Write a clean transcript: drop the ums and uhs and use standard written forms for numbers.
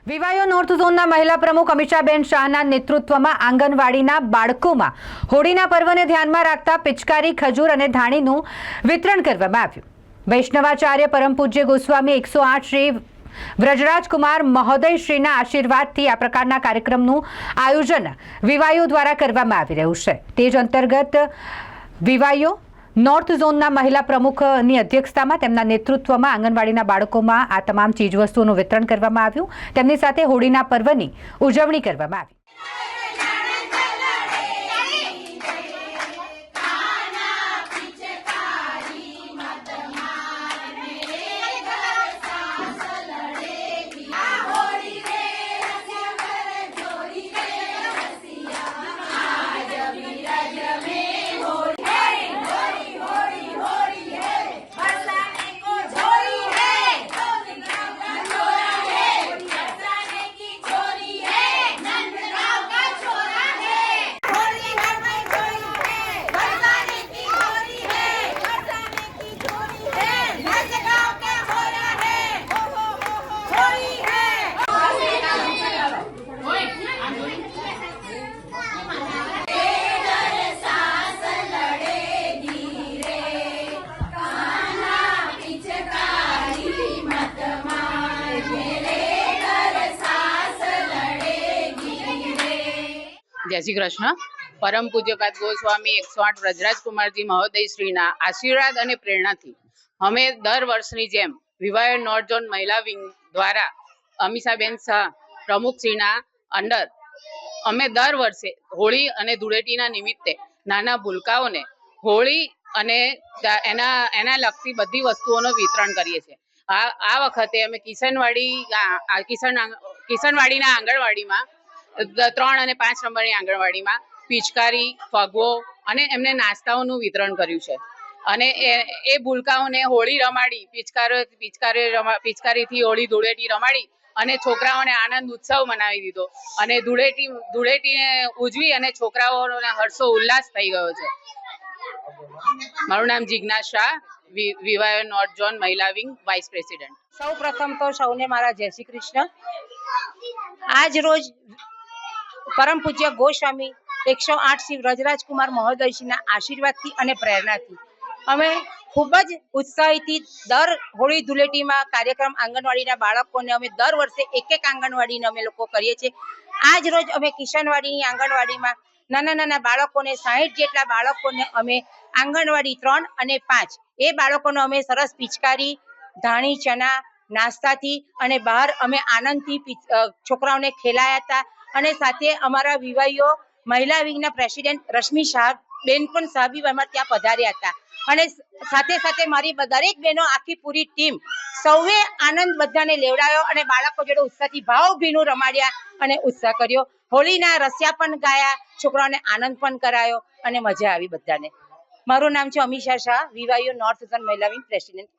વિવાયો north ઝોનના મહિલા પ્રમુખ અમીષાબેન શાહના નેતૃત્વમાં આંગણવાડીના બાળકોમાં હોળીના પર્વને ધ્યાનમાં રાખતા પિચકારી, ખજૂર અને ધાણીનું વિતરણ કરવામાં આવ્યું. વૈષ્ણવાચાર્ય પરમ પૂજ્ય ગોસ્વામી 108 શ્રી વ્રજરાજકુમાર મહોદય શ્રીના આશીર્વાદથી આ પ્રકારના કાર્યક્રમનું આયોજન વિવાયો દ્વારા કરવામાં આવી રહ્યું છે. તે જ અંતર્ગત વિવાયો નોર્થ ઝોનના મહિલા પ્રમુખની અધ્યક્ષતામાં તેમના નેતૃત્વમાં આંગણવાડીના બાળકોમાં આ તમામ ચીજવસ્તુઓનું વિતરણ કરવામાં આવ્યું. તેમની સાથે હોળીના પર્વની ઉજવણી કરવામાં આવી. जय श्री कृष्ण। परम पूज्यपाद गोस्वामी 108 व्रજરાજકુમારજી મહોદય શ્રીના આશીર્વાદ અને પ્રેરણાથી અમે દર વર્ષની જેમ વિવાયો નોર્થ ઝોન મહિલા વિંગ દ્વારા અમીષાબેન શાહ પ્રમુખશ્રીના અંડર અમે દર વર્ષે હોળી અને ધૂળેટીના નિમિત્તે નાના ભૂલકાઓને હોળી અને એના લગતી બધી વસ્તુઓનું વિતરણ કરીએ છીએ. આ વખતે અમે કિશનવાડીના આંગણવાડીમાં 3 અને 5 નંબરની આંગણવાડીમાં પિચકારી, ફગવો અને એમને નાસ્તાઓનું વિતરણ કર્યું છે. અને એ ભૂલકાઓને હોળી રમાડી પિચકારીથી હોળી ધૂળેટી રમાડી અને છોકરાઓને આનંદ ઉત્સવ મનાવી દીધો અને ધૂળેટીને ઉજવી અને છોકરાઓને હર્ષો ઉલ્લાસ થઈ ગયો છે. મારું નામ જિજ્ઞાસ શાહ, વિવાયો નોર્થ ઝોન મહિલા વિંગ વાઇસ પ્રેસિડેન્ટ. સૌ પ્રથમ તો સૌને મારા જય શ્રી કૃષ્ણ. આજ રોજ પરમ પૂજ્ય ગોસ્વામી 108 શ્રી વ્રજરાજકુમાર મહોદયશ્રીના આશીર્વાદથી અને પ્રેરણાથી અમે ખૂબ જ ઉત્સાહીથી દર હોળી ધૂળેટીમાં કાર્યક્રમ આંગણવાડીના બાળકોને અમે દર વર્ષે એક આંગણવાડીને અમે લોકો કરીએ છીએ. આજ રોજ અમે કિશનવાડીની આંગણવાડીમાં નાના બાળકોને 60 જેટલા બાળકોને અમે આંગણવાડી 3 અને 5 એ બાળકોને અમે સરસ પિચકારી, ધાણી, ચના નાસ્તાથી અને બહાર અમે આનંદથી છોકરાઓને ખેલાયા હતા. અને સાથે અમારા વિવાહીઓ મહિલા વિંગના પ્રેસિડેન્ટ રશ્મિ શાહ બેન પણ સાહેબી અમારે ત્યાં પધાર્યા હતા. અને સાથે મારી દરેક બહેનો આખી પૂરી ટીમ સૌએ આનંદ બધાને લેવડાયો અને બાળકો જોડે ઉત્સાહથી ભાવભીનું રમાડ્યા અને ઉત્સાહ કર્યો. હોળીના રસિયા પણ ગાયા, છોકરાઓને આનંદ પણ કરાયો અને મજા આવી બધાને. મારું નામ છે અમીષા શાહ, વિવાયો નોર્થ ઝોન મહિલા વિંગ પ્રેસિડેન્ટ.